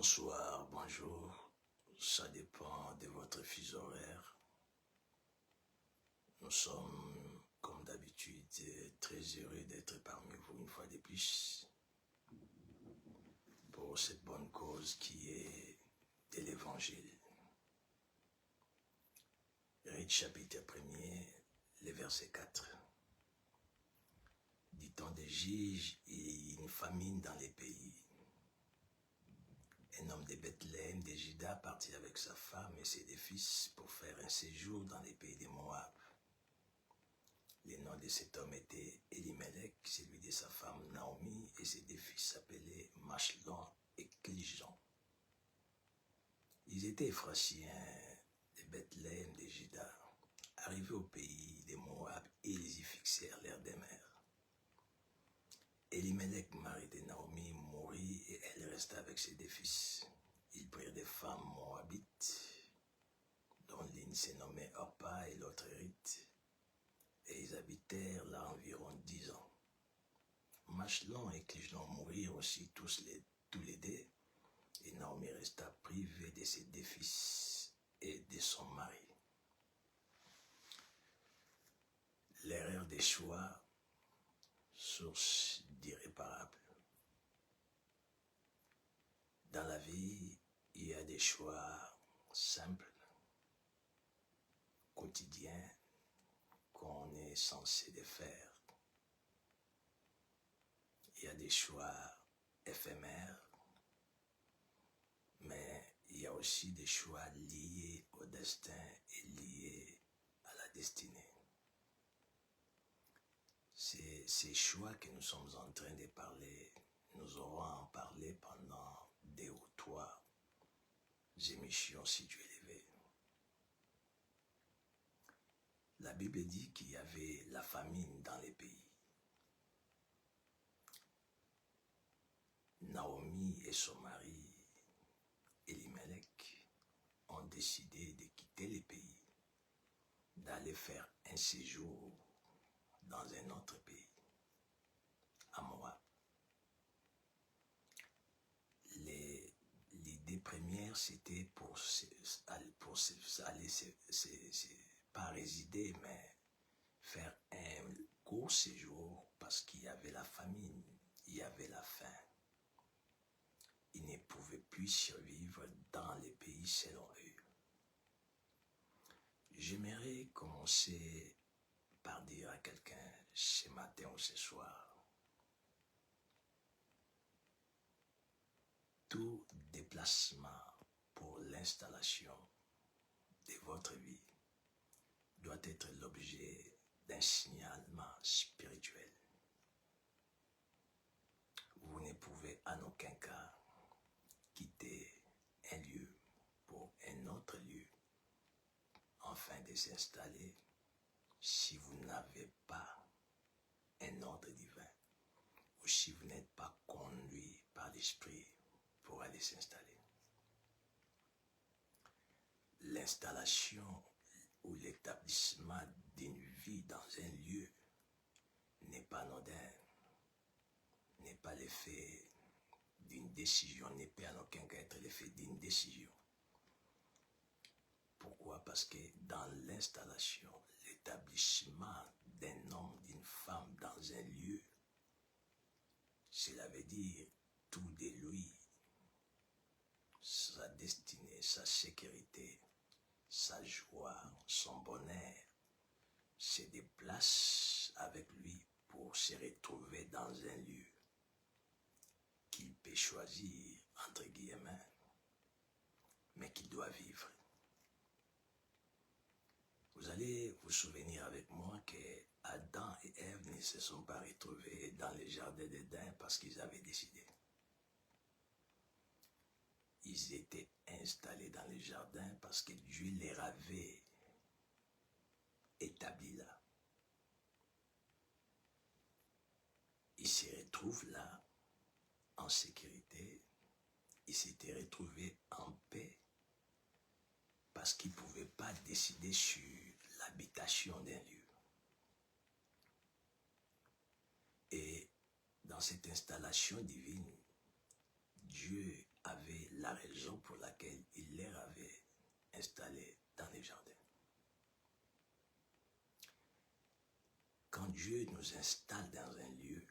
Bonsoir, bonjour, ça dépend de votre fuseau horaire. Nous sommes, comme d'habitude, très heureux d'être parmi vous une fois de plus pour cette bonne cause qui est de l'Évangile. Rite chapitre 1er, le verset 4. Du temps des juges, il y a une famine dans les pays. Un homme de Bethléem, de Juda, partit avec sa femme et ses deux fils pour faire un séjour dans les pays de Moab. Le nom de cet homme était Elimelech, celui de sa femme Naomi, et ses deux fils s'appelaient Machlon et Clijon. Ils étaient Ephraciens de Bethléem de Juda. Arrivés au pays de Moab, ils y fixèrent leur demeure. Elimelech, mari de Naomi, mourut et elle resta avec ses deux fils. Ils prirent des femmes moabites, dont l'une se nommait Orpa et l'autre Ruth, et ils habitèrent là environ 10 ans. Machlon et Clijon mourirent aussi tous les deux, et Naomi resta privée de ses deux fils et de son mari. L'erreur des choix, source d'irréparable. Dans la vie, il y a des choix simples, quotidiens, qu'on est censé de faire. Il y a des choix éphémères, mais il y a aussi des choix liés au destin et liés à la destinée. C'est ces choix que nous sommes en train de parler, nous aurons à en parler pendant 2 ou 3 émissions si Dieu le veut. La Bible dit qu'il y avait la famine dans les pays. Naomi et son mari, Elimelech, ont décidé de quitter les pays, d'aller faire un séjour dans un autre pays, à Moab. L'idée première, c'était pour aller, pas résider, mais faire un court séjour parce qu'il y avait la famine, il y avait la faim. Ils ne pouvaient plus survivre dans les pays selon eux. J'aimerais commencer par dire à quelqu'un ce matin ou ce soir, tout déplacement pour l'installation de votre vie doit être l'objet d'un signalement spirituel. Vous ne pouvez en aucun cas quitter un lieu pour un autre lieu afin de s'installer si vous n'avez pas un ordre divin ou si vous n'êtes pas conduit par l'esprit pour aller s'installer. L'installation ou l'établissement d'une vie dans un lieu n'est pas anodin, n'est pas l'effet d'une décision, n'est pas en aucun cas être l'effet d'une décision. Pourquoi? Parce que dans l'installation, l'établissement d'un homme, d'une femme dans un lieu, cela veut dire tout de lui, sa destinée, sa sécurité, sa joie, son bonheur, se déplace avec lui pour se retrouver dans un lieu qu'il peut choisir, entre guillemets, mais qu'il doit vivre. Vous allez vous souvenir avec moi que Adam et Ève ne se sont pas retrouvés dans le jardin d'Éden parce qu'ils avaient décidé. Ils étaient installés dans le jardin parce que Dieu les avait établis là. Ils se retrouvent là en sécurité. Ils s'étaient retrouvés en paix parce qu'ils ne pouvaient pas décider sur l'habitation d'un lieu. Et dans cette installation divine, Dieu avait la raison pour laquelle il les avait installés dans les jardins. Quand Dieu nous installe dans un lieu,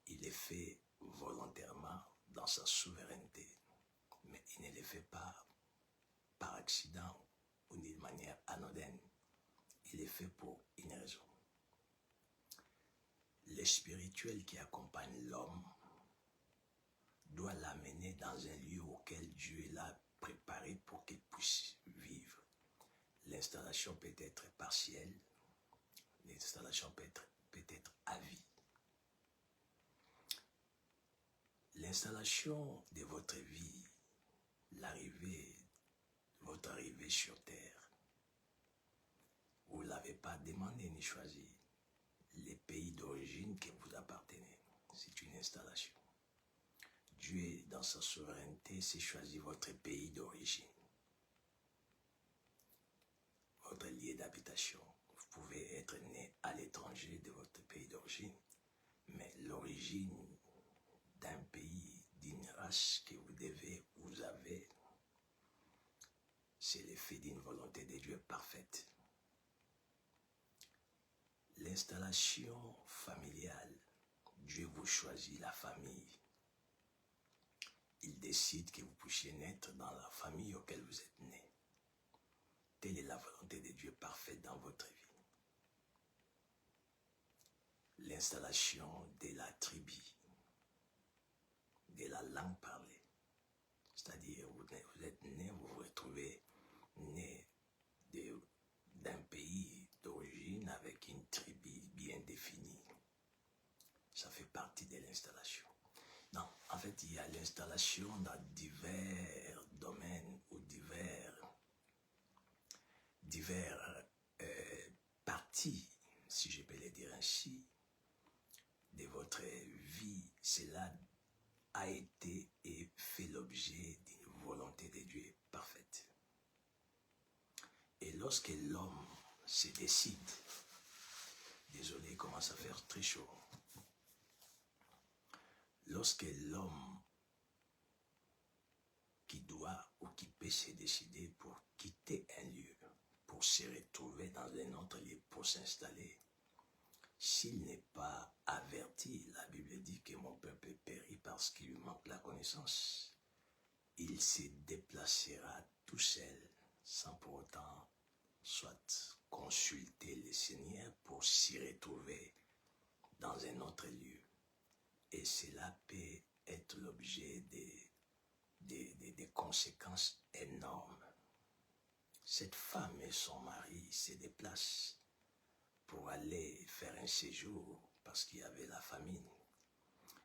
il les fait volontairement dans sa souveraineté, mais il ne les fait pas par accident ou d'une manière anodine. Il est fait pour une raison. Le spirituel qui accompagne l'homme doit l'amener dans un lieu auquel Dieu l'a préparé pour qu'il puisse vivre. L'installation peut être partielle, l'installation peut être à vie. L'installation de votre vie, votre arrivée sur terre, vous ne l'avez pas demandé ni choisi. Les pays d'origine que vous appartenez, c'est une installation. Dieu, dans sa souveraineté, s'est choisi votre pays d'origine, votre lieu d'habitation. Vous pouvez être né à l'étranger de votre pays d'origine, mais l'origine d'un pays, d'une race que vous avez, c'est l'effet d'une volonté de Dieu parfaite. L'installation familiale, Dieu vous choisit la famille. Il décide que vous puissiez naître dans la famille auquel vous êtes né. Telle est la volonté de Dieu parfaite dans votre vie. L'installation de la tribu, de la langue parlée. C'est-à-dire, vous êtes né, vous vous retrouvez né d'un pays d'origine avec une tribu bien définie. Ça fait partie de l'installation. Non, en fait, il y a l'installation dans divers domaines ou divers parties, si je peux le dire ainsi, de votre vie. Cela a été et fait l'objet d'une volonté de Dieu parfaite. Et lorsque l'homme se décide, désolé, il commence à faire très chaud. Lorsque l'homme qui doit ou qui peut se décider pour quitter un lieu, pour se retrouver dans un autre lieu, pour s'installer, s'il n'est pas averti, la Bible dit que mon peuple périt parce qu'il lui manque la connaissance. Il se déplacera tout seul, sans pour autant soit consulter le Seigneur pour s'y retrouver dans un autre lieu. Et cela peut être l'objet des conséquences énormes. Cette femme et son mari se déplacent pour aller faire un séjour parce qu'il y avait la famine.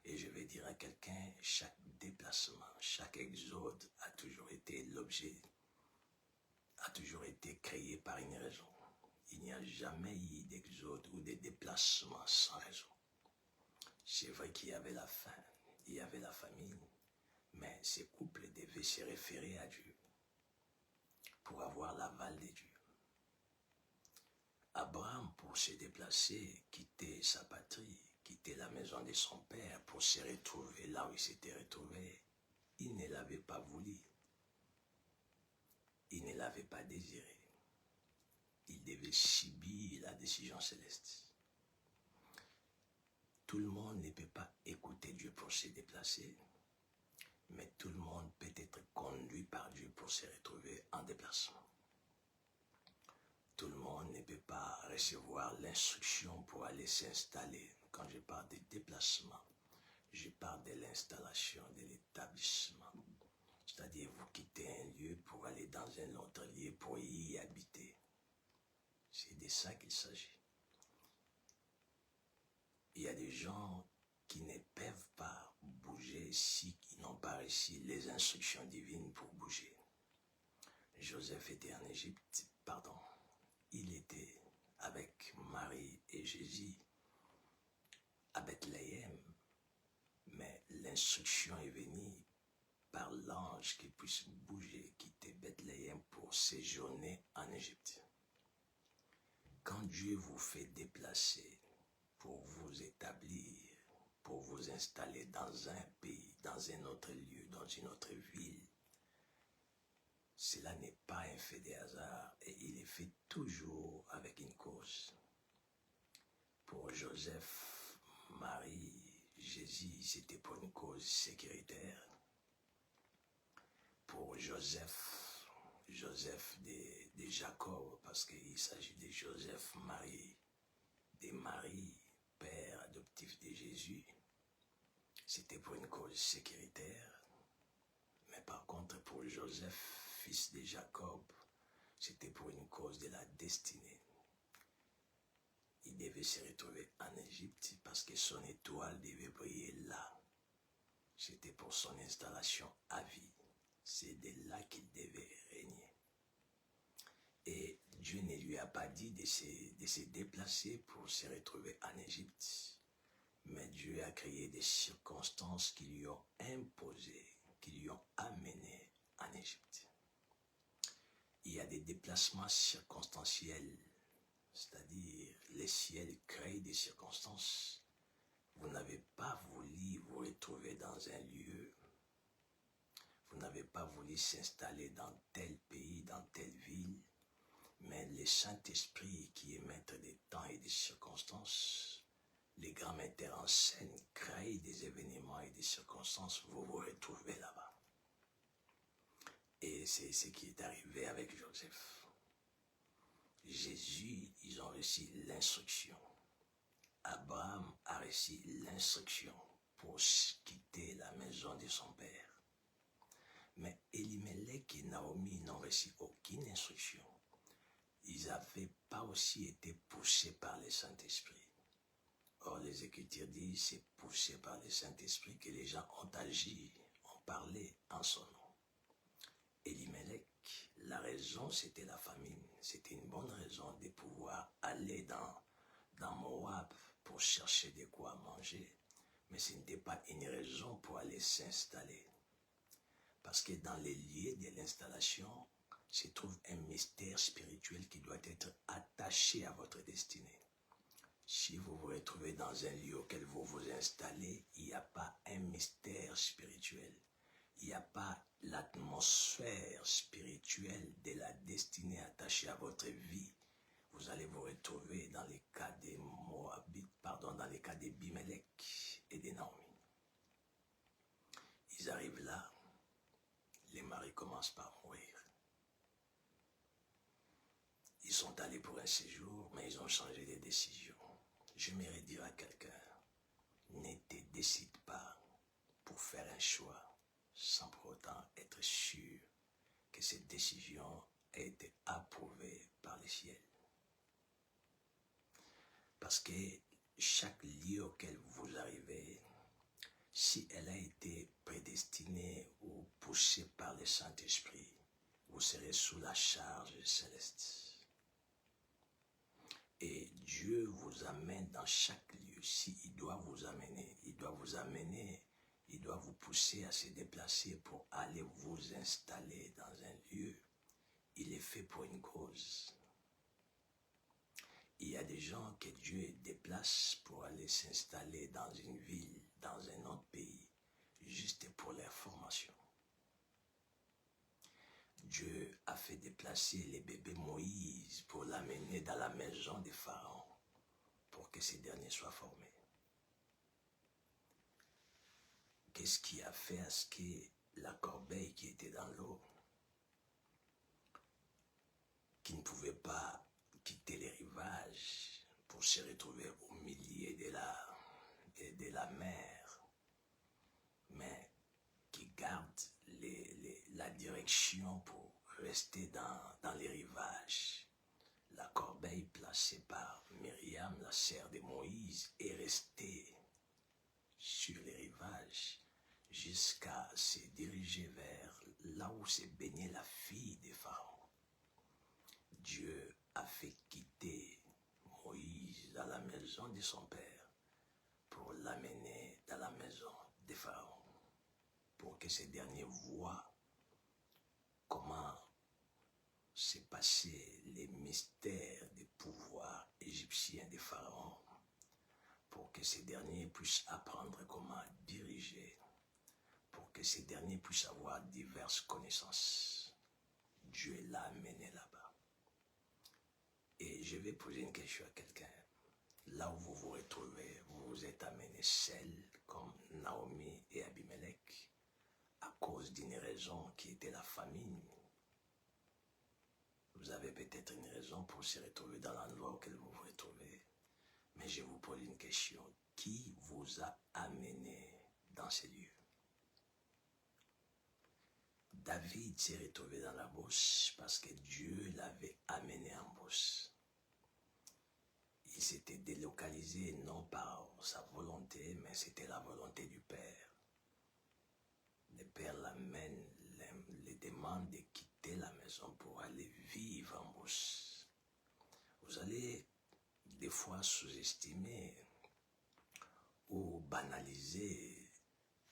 Et je vais dire à quelqu'un, chaque déplacement, chaque exode a toujours été créé par une raison. Il n'y a jamais eu d'exode ou de déplacement sans raison. C'est vrai qu'il y avait la faim, il y avait la famine, mais ces couples devaient se référer à Dieu pour avoir l'aval de Dieu. Abraham, pour se déplacer, quitter sa patrie, quitter la maison de son père pour se retrouver là où il s'était retrouvé, il ne l'avait pas voulu. Il ne l'avait pas désiré. Il devait subir la décision céleste. Tout le monde ne peut pas écouter Dieu pour se déplacer, mais tout le monde peut être conduit par Dieu pour se retrouver en déplacement. Tout le monde ne peut pas recevoir l'instruction pour aller s'installer. Quand je parle de déplacement, je parle de l'installation, de l'établissement. C'est-à-dire, vous quittez un lieu pour aller dans un autre lieu pour y habiter. C'est de ça qu'il s'agit. Il y a des gens qui ne peuvent pas bouger s'ils n'ont pas reçu les instructions divines pour bouger. Joseph était en Égypte, il était avec Marie et Jésus à Bethléem, mais l'instruction est venue par l'ange qu'il puisse bouger, quitter Bethléem pour séjourner en Égypte. Quand Dieu vous fait déplacer pour vous établir, pour vous installer dans un pays, dans un autre lieu dont dans une autre ville. Cela n'est pas un fait de hasard et il est fait toujours avec une cause. Pour Joseph, Marie, Jésus, c'était pour une cause sécuritaire. Pour Joseph de Jacob, parce qu'il s'agit de Joseph, Marie, de Marie, père adoptif de Jésus, c'était pour une cause sécuritaire. Mais par contre, pour Joseph, fils de Jacob, c'était pour une cause de la destinée. Il devait se retrouver en Égypte parce que son étoile devait briller là. C'était pour son installation à vie. C'est de là qu'il devait régner. Et Dieu ne lui a pas dit de se déplacer pour se retrouver en Égypte. Mais Dieu a créé des circonstances qui lui ont imposé, qui lui ont amené en Égypte. Il y a des déplacements circonstanciels, c'est-à-dire les ciels créent des circonstances. Vous n'avez pas voulu vous retrouver dans un lieu, vous n'avez pas voulu s'installer dans tel pays, dans telle ville, mais le Saint-Esprit qui est maître des temps et des circonstances, les grands metteurs en scène créent des événements et des circonstances, vous vous retrouvez là-bas. Et c'est ce qui est arrivé avec Joseph. Jésus, ils ont reçu l'instruction. Abraham a reçu l'instruction pour quitter la maison de son père. Mais Elimelech et Naomi n'ont reçu aucune instruction. Ils n'avaient pas aussi été poussés par le Saint-Esprit. Or, les Écritures disent, c'est poussé par le Saint-Esprit que les gens ont agi, ont parlé en son nom. Elimelech, la raison, c'était la famine. C'était une bonne raison de pouvoir aller dans Moab pour chercher de quoi manger. Mais ce n'était pas une raison pour aller s'installer. Parce que dans les lieux de l'installation, se trouve un mystère spirituel qui doit être attaché à votre destinée. Si vous vous retrouvez dans un lieu auquel vous vous installez, il n'y a pas un mystère spirituel. Il n'y a pas l'atmosphère spirituelle de la destinée attachée à votre vie. Vous allez vous retrouver dans les cas des Moabites, dans les cas d'Abimelech et de Naomi. Ils arrivent là, les maris commencent par mourir. Ils sont allés pour un séjour, mais ils ont changé de décision. J'aimerais dire à quelqu'un, ne te décide pas pour faire un choix sans pour autant être sûr que cette décision a été approuvée par le ciel. Parce que chaque lieu auquel vous arrivez, si elle a été prédestinée ou poussée par le Saint-Esprit, vous serez sous la charge céleste. Et Dieu vous amène dans chaque lieu. S'il doit vous amener, il doit vous pousser à se déplacer pour aller vous installer dans un lieu. Il est fait pour une cause. Il y a des gens que Dieu déplace pour aller s'installer dans une ville, dans un autre pays, juste pour leur formation. Dieu a fait déplacer les bébés Moïse pour l'amener dans la maison des pharaons, pour que ces derniers soient formés. Qu'est-ce qui a fait à ce que la corbeille qui était dans l'eau, qui ne pouvait pas quitter les rivages pour se retrouver au milieu de la mer, mais qui garde la direction pour rester dans les rivages. La corbeille placée par Myriam, la sœur de Moïse, est restée sur les rivages jusqu'à se diriger vers là où s'est baignée la fille des pharaons. Dieu a fait quitter Moïse dans la maison de son père pour l'amener dans la maison des pharaons, pour que ces derniers voient comment s'est passé les mystères des pouvoirs égyptiens des pharaons, pour que ces derniers puissent apprendre comment diriger, pour que ces derniers puissent avoir diverses connaissances. Dieu l'a amené là-bas. Et je vais poser une question à quelqu'un. Là où vous vous retrouvez, vous vous êtes amené seul, comme Naomi et Abimelech, à cause d'une raison qui était la famine. Vous avez peut-être une raison pour se retrouver dans l'endroit auquel vous vous retrouvez. Mais je vous pose une question. Qui vous a amené dans ces lieux? David s'est retrouvé dans la bourse parce que Dieu l'avait amené en bourse. Il s'était délocalisé non par sa volonté, mais c'était la volonté du Père. Le Père l'amène, les demande de quitter la maison pour aller vivre en bourse. Vous allez des fois sous-estimer ou banaliser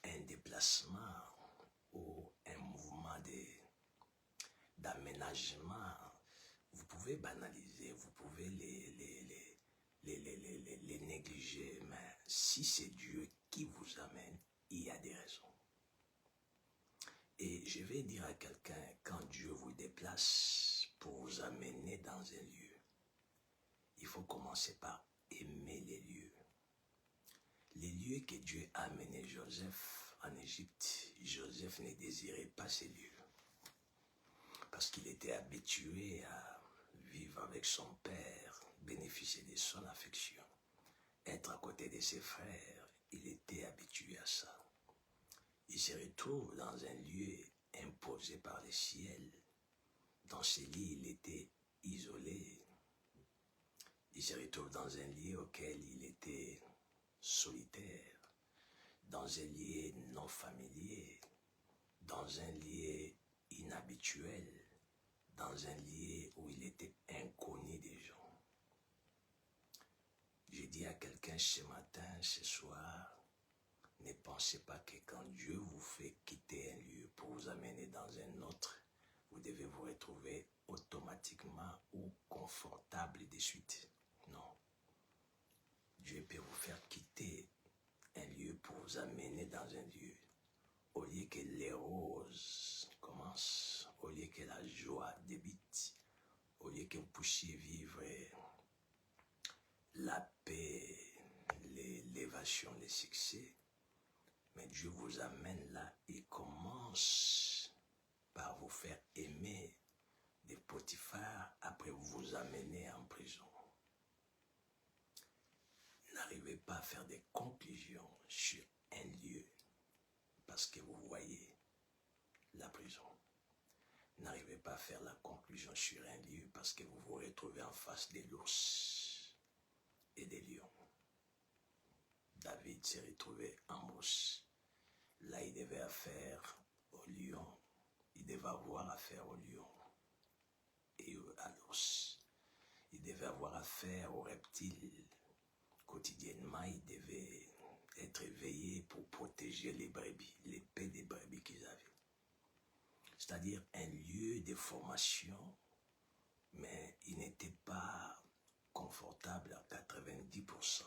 un déplacement ou un mouvement d'aménagement. Vous pouvez banaliser, vous pouvez les négliger, mais si c'est Dieu qui vous amène, il y a des raisons. Et je vais dire à quelqu'un, quand Dieu vous déplace pour vous amener dans un lieu, il faut commencer par aimer les lieux. Les lieux que Dieu a amené Joseph en Égypte, Joseph ne désirait pas ces lieux. Parce qu'il était habitué à vivre avec son père, bénéficier de son affection, être à côté de ses frères, il était habitué à ça. Il se retrouve dans un lieu imposé par le ciel. Dans ce lit, il était isolé. Il se retrouve dans un lieu auquel il était solitaire, dans un lieu non familier, dans un lieu inhabituel, dans un lieu où il était inconnu des gens. Je dis à quelqu'un ce matin, ce soir, ne pensez pas que quand Dieu vous fait quitter un lieu pour vous amener dans un autre, vous devez vous retrouver automatiquement ou confortable de suite. Non. Dieu peut vous faire quitter un lieu pour vous amener dans un lieu. Au lieu que les roses commencent, au lieu que la joie débute, au lieu que vous puissiez vivre la paix, l'élévation, le succès, mais Dieu vous amène là et commence par vous faire aimer des Potiphar, après vous amener en prison. N'arrivez pas à faire des conclusions sur un lieu parce que vous voyez la prison. N'arrivez pas à faire la conclusion sur un lieu parce que vous vous retrouvez en face des l'ours et des lions. David s'est retrouvé en bourse. Là, il devait affaire au lion. Il devait avoir affaire au lion et à l'ours. Il devait avoir affaire aux reptiles. Quotidiennement, il devait être éveillé pour protéger les brebis, les paix des brebis qu'ils avaient. C'est-à-dire un lieu de formation, mais il n'était pas confortable à 90%.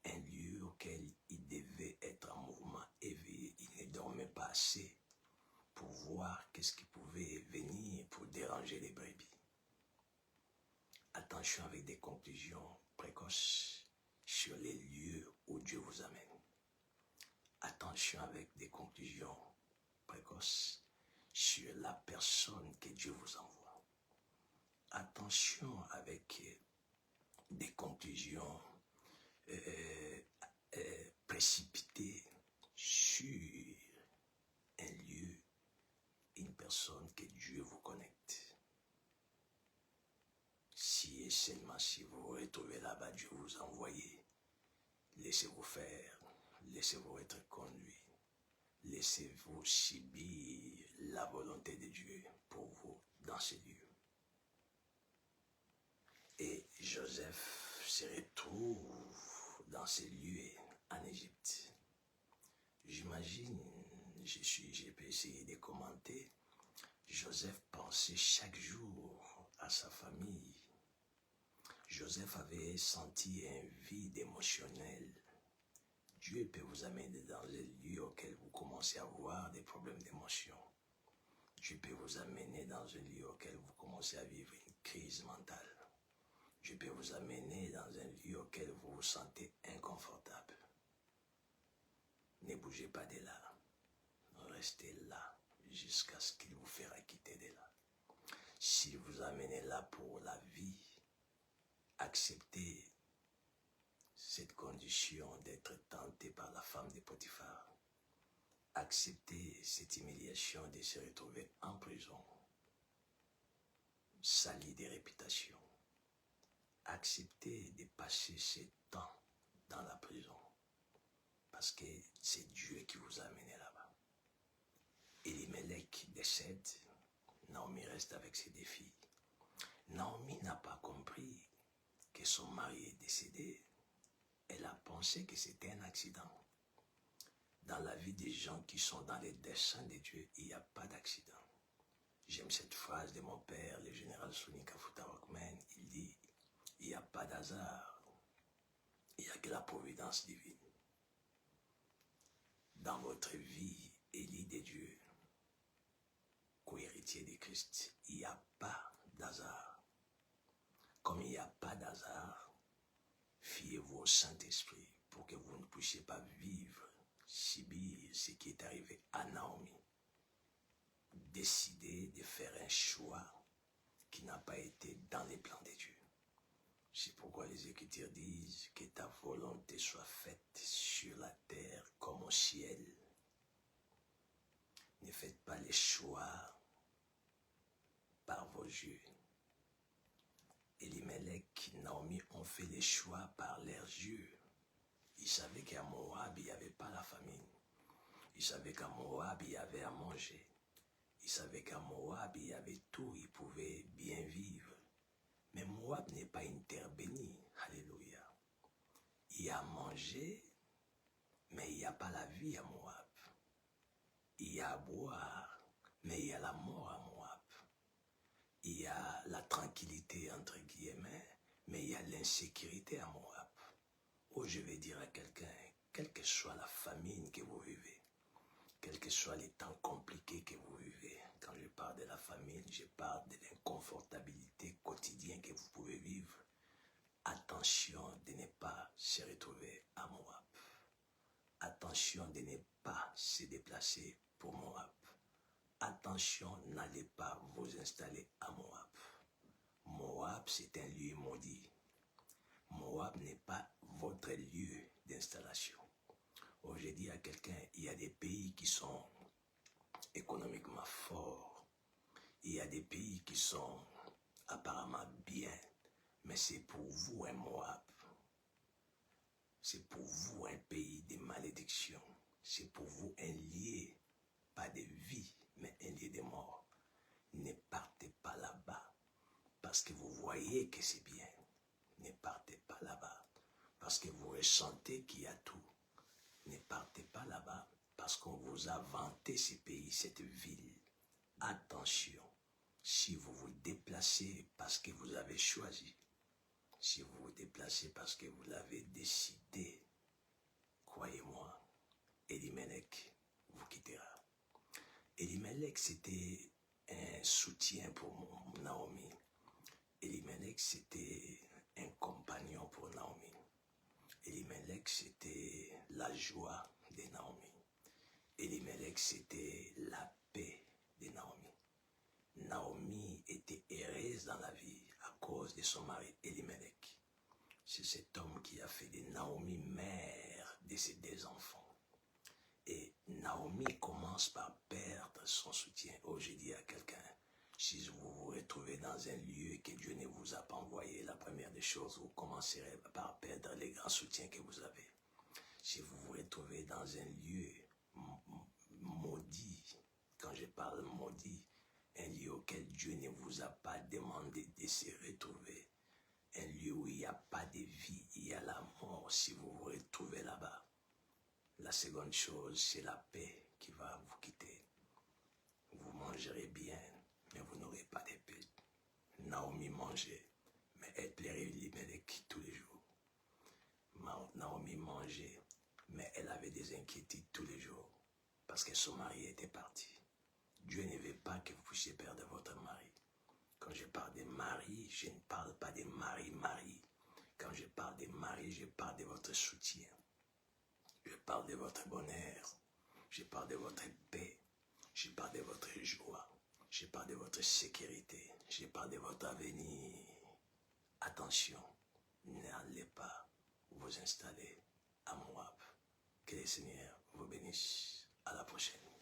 Un lieu auquel il devait être en mouvement éveillé. Il ne dormait pas assez pour voir qu'est-ce qui pouvait venir pour déranger les brebis. Attention avec des conclusions précoces sur les lieux où Dieu vous amène. Attention avec des conclusions précoces sur la personne que Dieu vous envoie. Attention avec des conclusions précipitées sur un lieu, une personne que Dieu vous connecte. Si et seulement si vous vous retrouvez là-bas, Dieu vous a envoyé, laissez-vous faire, laissez-vous être conduit, laissez-vous subir la volonté de Dieu pour vous dans ces lieux. Et Joseph se retrouve dans ces lieux en Égypte. J'imagine, j'ai pu essayer de commenter, Joseph pensait chaque jour à sa famille. Joseph avait senti un vide émotionnel. Dieu peut vous amener dans les lieux auxquels vous problème d'émotion. Dieu peut vous amener dans un lieu auquel vous commencez à vivre une crise mentale. Dieu peut vous amener dans un lieu auquel vous vous sentez inconfortable. Ne bougez pas de là. Restez là jusqu'à ce qu'il vous fera quitter de là. S'il vous amène là pour la vie, acceptez cette condition d'être tenté par la femme de Potiphar. Acceptez cette humiliation de se retrouver en prison, sali de réputation. Acceptez de passer ce temps dans la prison, parce que c'est Dieu qui vous a amené là-bas. Elimelech décède, Naomi reste avec ses deux filles. Naomi n'a pas compris que son mari est décédé. Elle a pensé que c'était un accident. Dans la vie des gens qui sont dans les desseins de Dieu, il n'y a pas d'accident. J'aime cette phrase de mon père, le général Sonny Kafuta Rockman. Il dit, il n'y a pas d'hasard, il n'y a que la providence divine. Dans votre vie, élie de Dieu, co-héritier de Christ, il n'y a pas d'hasard. Comme il n'y a pas d'hasard, fiez-vous au Saint-Esprit pour que vous ne puissiez pas vivre, subir ce qui est arrivé à Naomi. Décidez de faire un choix qui n'a pas été dans les plans de Dieu. C'est pourquoi les Écritures disent que ta volonté soit faite sur la terre comme au ciel. Ne faites pas les choix par vos yeux. Elimelech, Naomi ont fait les choix par leurs yeux. Ils savaient qu'à Moab, il n'y avait pas la famine. Ils savaient qu'à Moab, il y avait à manger. Ils savaient qu'à Moab, il y avait tout. Ils pouvaient bien vivre. Mais Moab n'est pas une terre bénie. Alléluia. Il y a à manger, mais il n'y a pas la vie à Moab. Il y a à boire, mais il y a la mort à Moab. Il y a la tranquillité, entre guillemets, mais il y a l'insécurité à Moab. Oh, je vais dire à quelqu'un, quelle que soit la famine que vous vivez, quels que soient les temps compliqués que vous vivez, quand je parle de la famine, je parle de l'inconfortabilité quotidienne que vous pouvez vivre. Attention de ne pas se retrouver à Moab. Attention de ne pas se déplacer pour Moab. Attention, n'allez pas vous installer à Moab. Moab, c'est un lieu maudit. Moab n'est pas votre lieu d'installation. Oh, j'ai dit à quelqu'un, il y a des pays qui sont économiquement forts. Il y a des pays qui sont apparemment bien. Mais c'est pour vous un Moab. C'est pour vous un pays de malédiction. C'est pour vous un lieu, pas de vie, mais un lieu de mort. Ne partez pas là-bas parce que vous voyez que c'est bien. Ne partez pas là-bas parce que vous ressentez qu'il y a tout. Ne partez pas là-bas parce qu'on vous a vanté ce pays, cette ville. Attention, si vous vous déplacez parce que vous avez choisi, si vous vous déplacez parce que vous l'avez décidé, croyez-moi, Elimelech vous quittera. Elimelech, c'était un soutien pour Naomi. Elimelech, c'était un compagnon pour Naomi. Elimelech, c'était la joie de Naomi. Elimelech, c'était la paix de Naomi. Naomi était heureuse dans la vie à cause de son mari Elimelech. C'est cet homme qui a fait de Naomi mère de ses deux enfants. Et Naomi commence par perdre son soutien. Oh, j'ai dit à quelqu'un, si vous vous retrouvez dans un lieu que Dieu ne vous a pas envoyé, la première des choses, vous commencerez par perdre les grands soutiens que vous avez. Si vous vous retrouvez dans un lieu maudit, quand je parle maudit, un lieu auquel Dieu ne vous a pas demandé de se retrouver, un lieu où il n'y a pas de vie, il y a la mort. Si vous vous retrouvez là-bas, la seconde chose, c'est la paix qui va vous quitter. Vous mangerez bien, mais vous n'aurez pas de paix. Naomi mangeait, mais elle plairait Elimelech tous les jours. Naomi mangeait, mais elle avait des inquiétudes tous les jours. parce que son mari était parti. Dieu ne veut pas que vous puissiez perdre votre mari. Quand je parle de mari, je ne parle pas de mari. Quand je parle de mari, je parle de votre soutien. Je parle de votre bonheur. Je parle de votre paix. Je parle de votre joie. Je parle de votre sécurité. Je parle de votre avenir. Attention, n'allez pas vous installer à Moab. Que le Seigneur vous bénisse. À la prochaine.